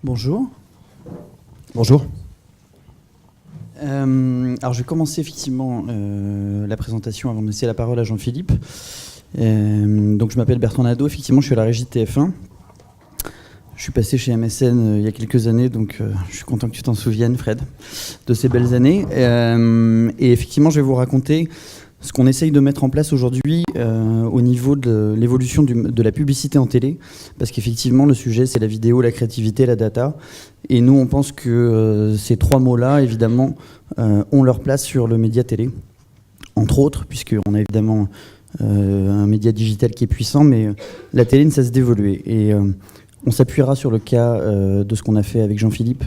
Bonjour. Bonjour. Alors je vais commencer effectivement la présentation avant de laisser la parole à Jean-Philippe. Donc je m'appelle Bertrand Nadeau, effectivement je suis à la régie de TF1. Je suis passé chez MSN il y a quelques années, donc je suis content que tu t'en souviennes, Fred, de ces belles années. Et effectivement je vais vous raconter ce qu'on essaye de mettre en place aujourd'hui au niveau de l'évolution de la publicité en télé, parce qu'effectivement le sujet c'est la vidéo, la créativité, la data, et nous on pense que ces trois mots-là évidemment ont leur place sur le média télé, entre autres, puisqu'on a évidemment un média digital qui est puissant, mais la télé ne cesse d'évoluer, et on s'appuiera sur le cas de ce qu'on a fait avec Jean-Philippe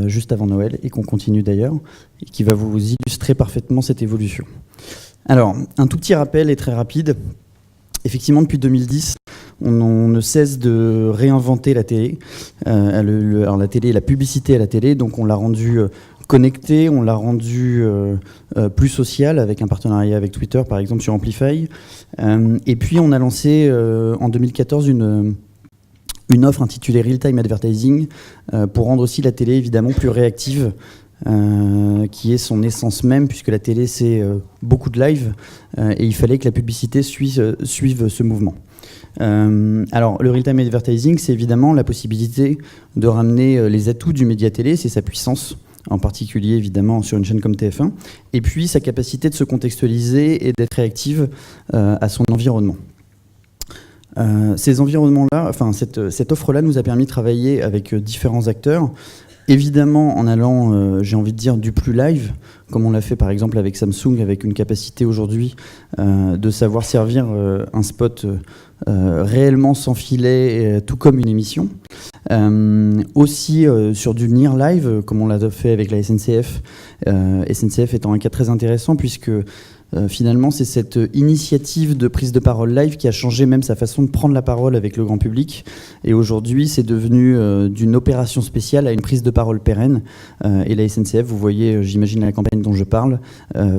juste avant Noël, et qu'on continue d'ailleurs, et qui va vous illustrer parfaitement cette évolution. Alors, un tout petit rappel et très rapide. Effectivement, depuis 2010, on ne cesse de réinventer la télé. Alors la télé, la publicité à la télé, donc on l'a rendue connectée, on l'a rendue plus sociale, avec un partenariat avec Twitter, par exemple, sur Amplify. Et puis, on a lancé en 2014 une offre intitulée Real Time Advertising pour rendre aussi la télé évidemment plus réactive, qui est son essence même, puisque la télé c'est beaucoup de live et il fallait que la publicité suive ce mouvement. Alors le Real Time Advertising, c'est évidemment la possibilité de ramener les atouts du média télé, c'est sa puissance, en particulier évidemment sur une chaîne comme TF1, et puis sa capacité de se contextualiser et d'être réactive à son environnement. Ces environnements-là, enfin cette offre-là nous a permis de travailler avec différents acteurs, évidemment en allant, j'ai envie de dire, du plus live, comme on l'a fait par exemple avec Samsung, avec une capacité aujourd'hui de savoir servir un spot réellement sans filet, tout comme une émission. Aussi sur du near live, comme on l'a fait avec la SNCF, SNCF étant un cas très intéressant puisque finalement, c'est cette initiative de prise de parole live qui a changé même sa façon de prendre la parole avec le grand public. Et aujourd'hui, c'est devenu d'une opération spéciale à une prise de parole pérenne. Et la SNCF, vous voyez, j'imagine la campagne dont je parle,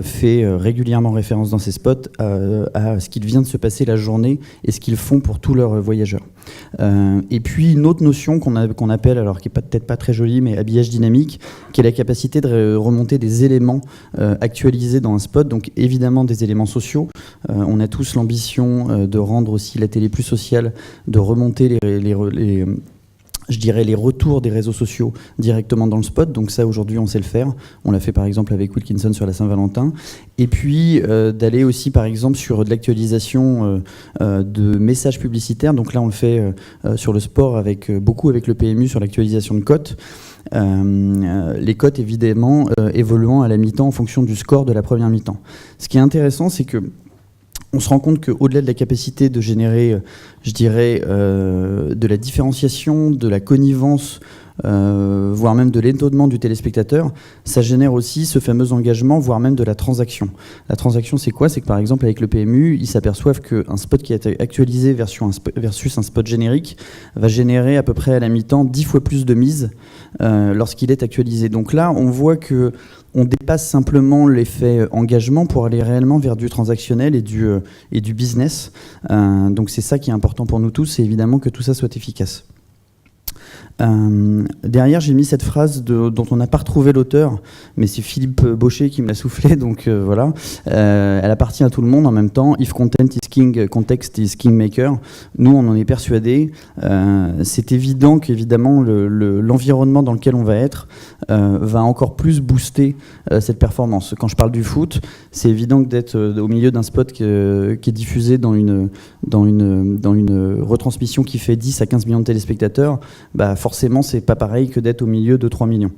fait régulièrement référence dans ses spots à ce qu'il vient de se passer la journée et ce qu'ils font pour tous leurs voyageurs. Et puis, une autre notion qu'on appelle, alors qui n'est peut-être pas très jolie, mais habillage dynamique, qui est la capacité de remonter des éléments actualisés dans un spot. Donc, évidemment, des éléments sociaux. On a tous l'ambition de rendre aussi la télé plus sociale, de remonter je dirais les retours des réseaux sociaux directement dans le spot. Donc ça, aujourd'hui, on sait le faire. On l'a fait par exemple avec Wilkinson sur la Saint-Valentin. Et puis d'aller aussi par exemple sur de l'actualisation de messages publicitaires. Donc là, on le fait sur le sport beaucoup avec le PMU sur l'actualisation de cotes. Les cotes évidemment évoluant à la mi-temps en fonction du score de la première mi-temps. Ce qui est intéressant, c'est que on se rend compte qu'au-delà de la capacité de générer, je dirais, de la différenciation, de la connivence, voire même de l'étonnement du téléspectateur, ça génère aussi ce fameux engagement, voire même de la transaction. La transaction, c'est quoi? C'est que par exemple, avec le PMU, ils s'aperçoivent qu'un spot qui a été actualisé versus un spot générique va générer à peu près à la mi-temps 10 fois plus de mise lorsqu'il est actualisé. Donc là, on voit que on dépasse simplement l'effet engagement pour aller réellement vers du transactionnel et du business. Donc c'est ça qui est important pour nous tous, c'est évidemment que tout ça soit efficace. Derrière, j'ai mis cette phrase dont on n'a pas retrouvé l'auteur, mais c'est Philippe Baucher qui me l'a soufflé, donc voilà. Elle appartient à tout le monde en même temps. If content is king, context is kingmaker. Nous, on en est persuadés. C'est évident qu'évidemment, l'environnement dans lequel on va être va encore plus booster cette performance. Quand je parle du foot, c'est évident que d'être au milieu d'un spot qui est diffusé dans une retransmission qui fait 10 à 15 millions de téléspectateurs, bah forcément, c'est pas pareil que d'être au milieu de 3 millions.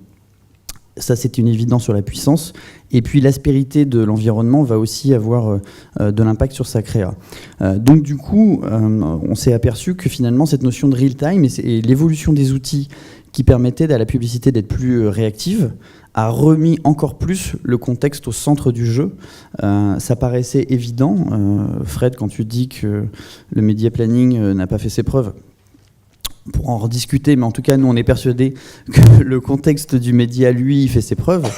Ça, c'est une évidence sur la puissance. Et puis, l'aspérité de l'environnement va aussi avoir de l'impact sur sa créa. Donc, du coup, on s'est aperçu que finalement, cette notion de real time et l'évolution des outils qui permettaient à la publicité d'être plus réactive a remis encore plus le contexte au centre du jeu. Ça paraissait évident. Fred, quand tu dis que le media planning n'a pas fait ses preuves, on pourra en rediscuter, mais en tout cas, nous, on est persuadés que le contexte du média, lui, il fait ses preuves.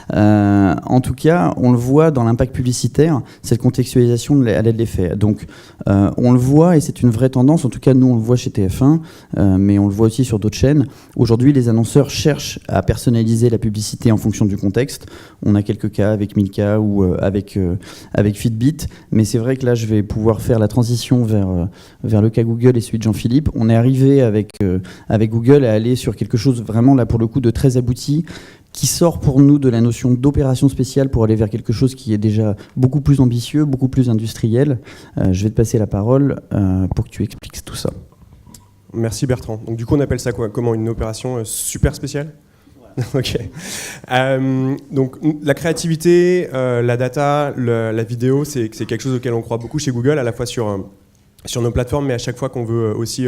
En tout cas, on le voit dans l'impact publicitaire, cette contextualisation à l'aide des faits. Donc, on le voit, et c'est une vraie tendance, en tout cas, nous, on le voit chez TF1, mais on le voit aussi sur d'autres chaînes. Aujourd'hui, les annonceurs cherchent à personnaliser la publicité en fonction du contexte. On a quelques cas avec Milka ou avec Fitbit, mais c'est vrai que là, je vais pouvoir faire la transition vers le cas Google et celui de Jean-Philippe. On est arrivé avec Google à aller sur quelque chose vraiment, là, pour le coup, de très abouti, qui sort pour nous de la notion d'opération spéciale pour aller vers quelque chose qui est déjà beaucoup plus ambitieux, beaucoup plus industriel. Je vais te passer la parole pour que tu expliques tout ça. Merci Bertrand. Donc du coup, on appelle ça quoi? Comment, une opération super spéciale? Ok. Donc la créativité, la data, la vidéo, c'est quelque chose auquel on croit beaucoup chez Google, à la fois sur nos plateformes, mais à chaque fois qu'on veut aussi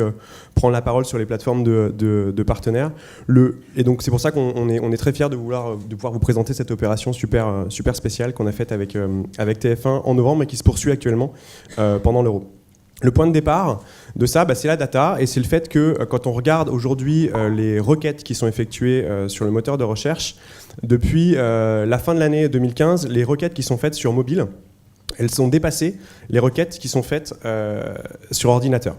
prendre la parole sur les plateformes de partenaires. Et donc c'est pour ça qu'on est très fiers de pouvoir vous présenter cette opération super spéciale qu'on a faite avec TF1 en novembre et qui se poursuit actuellement pendant l'Euro. Le point de départ de ça, c'est la data, et c'est le fait que quand on regarde aujourd'hui les requêtes qui sont effectuées sur le moteur de recherche, depuis la fin de l'année 2015, les requêtes qui sont faites sur mobile, elles sont dépassées les requêtes qui sont faites sur ordinateur.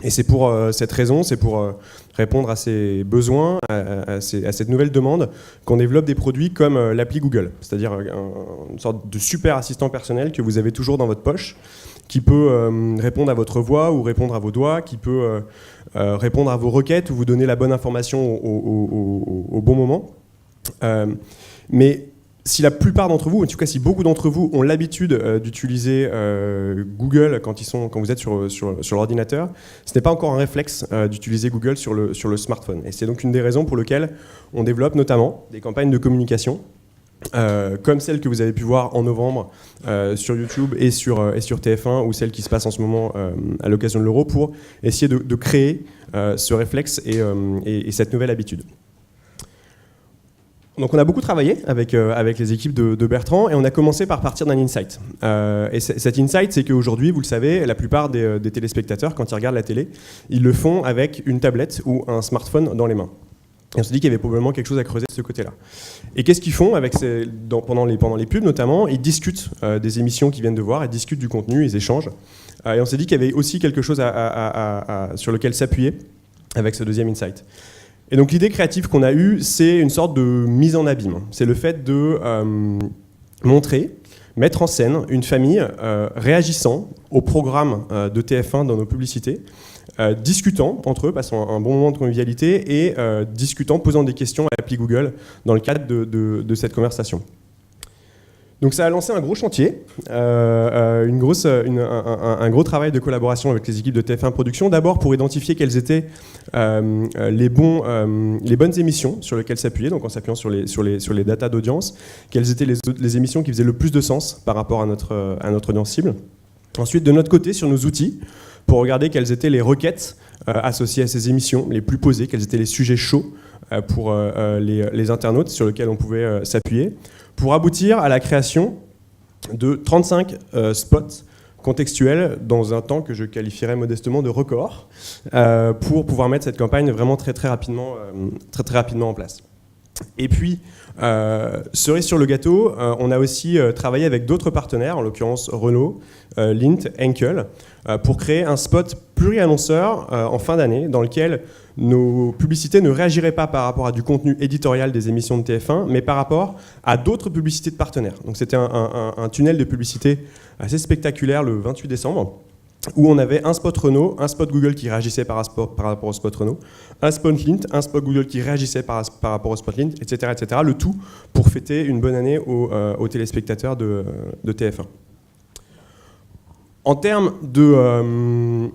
Et c'est pour cette raison, c'est pour répondre à ces besoins, à cette nouvelle demande, qu'on développe des produits comme l'appli Google, c'est-à-dire une sorte de super assistant personnel que vous avez toujours dans votre poche, qui peut répondre à votre voix ou répondre à vos doigts, qui peut répondre à vos requêtes ou vous donner la bonne information au bon moment. Mais si la plupart d'entre vous, en tout cas si beaucoup d'entre vous ont l'habitude d'utiliser Google quand vous êtes sur l'ordinateur, ce n'est pas encore un réflexe d'utiliser Google sur le smartphone. Et c'est donc une des raisons pour lesquelles on développe notamment des campagnes de communication comme celle que vous avez pu voir en novembre sur YouTube et sur TF1, ou celle qui se passe en ce moment à l'occasion de l'Euro, pour essayer de créer ce réflexe et cette nouvelle habitude. Donc on a beaucoup travaillé avec les équipes de Bertrand, et on a commencé par partir d'un insight. Et cet insight, c'est qu'aujourd'hui, vous le savez, la plupart des téléspectateurs, quand ils regardent la télé, ils le font avec une tablette ou un smartphone dans les mains. Et on s'est dit qu'il y avait probablement quelque chose à creuser de ce côté-là. Et qu'est-ce qu'ils font pendant les pubs notamment? Ils discutent des émissions qu'ils viennent de voir, ils discutent du contenu, ils échangent. Et on s'est dit qu'il y avait aussi quelque chose sur lequel s'appuyer avec ce deuxième insight. Et donc l'idée créative qu'on a eue, c'est une sorte de mise en abîme. C'est le fait de mettre en scène une famille réagissant au programme de TF1 dans nos publicités, discutant entre eux, passant un bon moment de convivialité et discutant, posant des questions à l'appli Google dans le cadre de cette conversation. Donc ça a lancé un gros chantier, un gros travail de collaboration avec les équipes de TF1 Production, d'abord pour identifier quelles étaient les bonnes émissions sur lesquelles s'appuyer, donc en s'appuyant sur les datas d'audience, quelles étaient les émissions qui faisaient le plus de sens par rapport à notre audience cible. Ensuite, de notre côté, sur nos outils, pour regarder quelles étaient les requêtes associées à ces émissions, les plus posées, quels étaient les sujets chauds pour les internautes sur lesquels on pouvait s'appuyer, pour aboutir à la création de 35 spots contextuels dans un temps que je qualifierais modestement de record, pour pouvoir mettre cette campagne vraiment très rapidement en place. Et puis, cerise sur le gâteau, on a aussi travaillé avec d'autres partenaires, en l'occurrence Renault, Lindt, Henkel, pour créer un spot pluri-annonceur en fin d'année, dans lequel nos publicités ne réagiraient pas par rapport à du contenu éditorial des émissions de TF1, mais par rapport à d'autres publicités de partenaires. Donc c'était un tunnel de publicité assez spectaculaire le 28 décembre, où on avait un spot Renault, un spot Google qui réagissait par rapport au spot Renault, un spot Lindt, un spot Google qui réagissait par rapport au spot Lindt, etc., etc. Le tout pour fêter une bonne année aux téléspectateurs de TF1. En termes de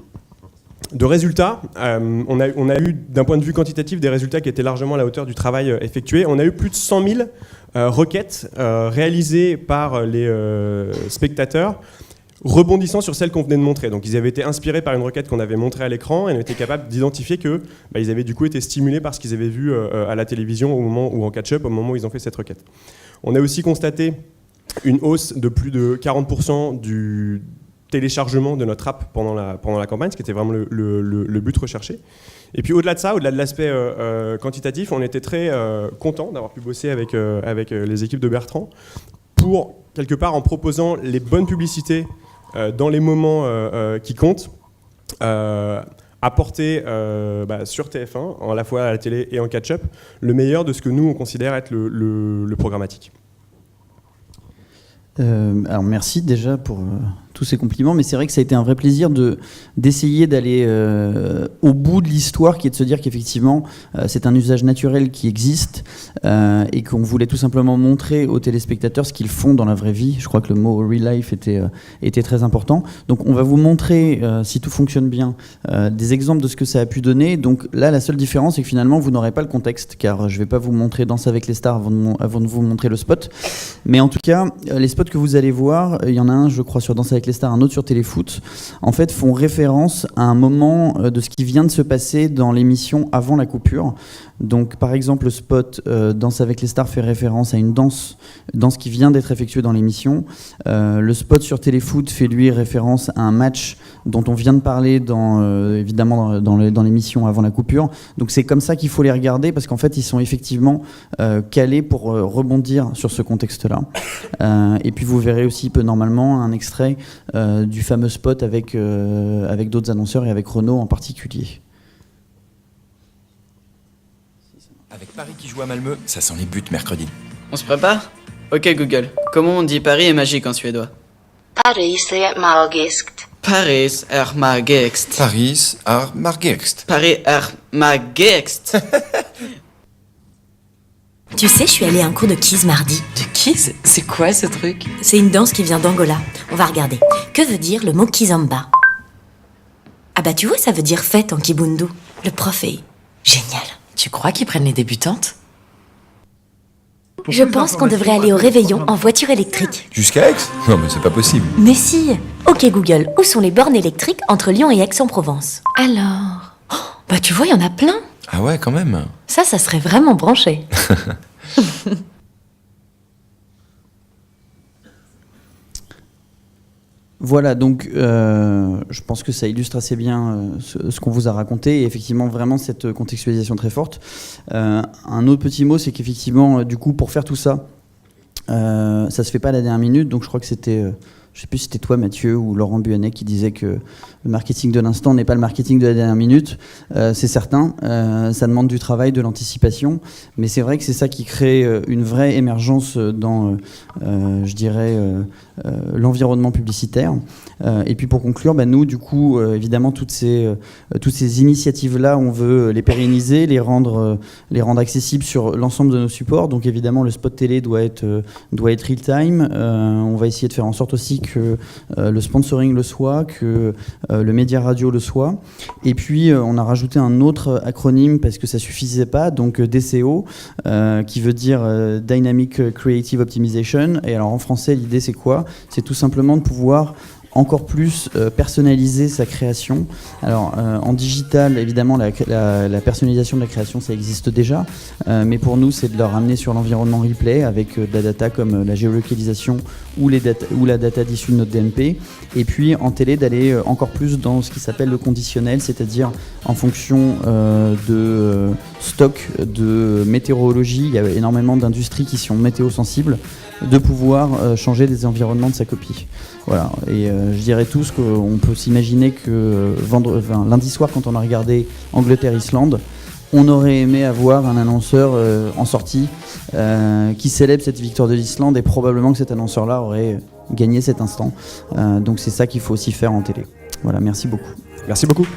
résultats, on a eu, d'un point de vue quantitatif, des résultats qui étaient largement à la hauteur du travail effectué. On a eu plus de 100 000 requêtes réalisées par les spectateurs, rebondissant sur celles qu'on venait de montrer. Donc ils avaient été inspirés par une requête qu'on avait montrée à l'écran, et on était capable d'identifier qu'ils avaient du coup été stimulés par ce qu'ils avaient vu à la télévision ou en catch-up au moment où ils ont fait cette requête. On a aussi constaté une hausse de plus de 40% téléchargement de notre app pendant la campagne, ce qui était vraiment le but recherché. Et puis au-delà de ça, au-delà de l'aspect quantitatif, on était très content d'avoir pu bosser avec les équipes de Bertrand pour, quelque part, en proposant les bonnes publicités dans les moments qui comptent, apporter sur TF1, à la fois à la télé et en catch-up, le meilleur de ce que nous, on considère être le programmatique. Alors merci déjà pour tous ces compliments, mais c'est vrai que ça a été un vrai plaisir d'essayer d'aller au bout de l'histoire, qui est de se dire qu'effectivement c'est un usage naturel qui existe et qu'on voulait tout simplement montrer aux téléspectateurs ce qu'ils font dans la vraie vie. Je crois que le mot real life était très important. Donc on va vous montrer, si tout fonctionne bien, des exemples de ce que ça a pu donner. Donc là, la seule différence, c'est que finalement vous n'aurez pas le contexte, car je ne vais pas vous montrer Danse avec les stars avant de vous montrer le spot. Mais en tout cas, les spots que vous allez voir, il y en a un, je crois, sur Danse avec les stars, un autre sur Téléfoot, en fait font référence à un moment de ce qui vient de se passer dans l'émission avant la coupure. Donc par exemple, le spot Danse avec les stars fait référence à une danse qui vient d'être effectuée dans l'émission. Le spot sur Téléfoot fait lui référence à un match dont on vient de parler évidemment dans l'émission avant la coupure. Donc c'est comme ça qu'il faut les regarder, parce qu'en fait ils sont effectivement calés pour rebondir sur ce contexte-là. Et puis vous verrez aussi normalement un extrait du fameux spot avec d'autres annonceurs et avec Renault en particulier. Avec Paris qui joue à Malmö, ça sent les buts mercredi. On se prépare ? Ok Google, comment on dit Paris est magique en suédois ? Paris är magiskt. Paris är magiskt. Paris är magiskt. Paris är magiskt. Tu sais, je suis allée à un cours de Kiz mardi. De Kiz ? C'est quoi ce truc ? C'est une danse qui vient d'Angola. On va regarder. Que veut dire le mot Kizomba ? Ah bah tu vois, ça veut dire fête en Kibundu. Le prof est génial. Tu crois qu'ils prennent les débutantes ? Je pense qu'on devrait aller au réveillon en voiture électrique. Jusqu'à Aix ? Non mais c'est pas possible. Mais si. Ok Google, où sont les bornes électriques entre Lyon et Aix-en-Provence ? Alors... Oh, bah tu vois, il y en a plein. Ah ouais, quand même. Ça serait vraiment branché. Voilà, donc je pense que ça illustre assez bien ce qu'on vous a raconté, et effectivement vraiment cette contextualisation très forte. Un autre petit mot, c'est qu'effectivement, du coup, pour faire tout ça, ça se fait pas à la dernière minute, donc je crois que c'était... je sais plus si c'était toi Mathieu ou Laurent Buanet qui disait que le marketing de l'instant n'est pas le marketing de la dernière minute. C'est certain, ça demande du travail, de l'anticipation, mais c'est vrai que c'est ça qui crée une vraie émergence dans, je dirais, l'environnement publicitaire. Et puis pour conclure, nous du coup, évidemment, toutes ces initiatives-là, on veut les pérenniser, les rendre accessibles sur l'ensemble de nos supports. Donc évidemment, le spot télé doit être real-time. On va essayer de faire en sorte aussi que le sponsoring le soit, que le média radio le soit. Et puis on a rajouté un autre acronyme parce que ça suffisait pas, donc DCO, qui veut dire Dynamic Creative Optimization. Et alors en français, l'idée c'est quoi ? C'est tout simplement de pouvoir encore plus personnaliser sa création. Alors en digital, évidemment, la personnalisation de la création, ça existe déjà, mais pour nous, c'est de le ramener sur l'environnement replay avec de la data comme la géolocalisation ou la data issue de notre DMP, et puis en télé, d'aller encore plus dans ce qui s'appelle le conditionnel, c'est-à-dire en fonction de stock, de météorologie. Il y a énormément d'industries qui sont météo-sensibles, de pouvoir changer les environnements de sa copie. Voilà, et je dirais tous qu'on peut s'imaginer que lundi soir, quand on a regardé Angleterre-Islande, on aurait aimé avoir un annonceur en sortie qui célèbre cette victoire de l'Islande, et probablement que cet annonceur-là aurait gagné cet instant. Donc c'est ça qu'il faut aussi faire en télé. Voilà, merci beaucoup. Merci beaucoup.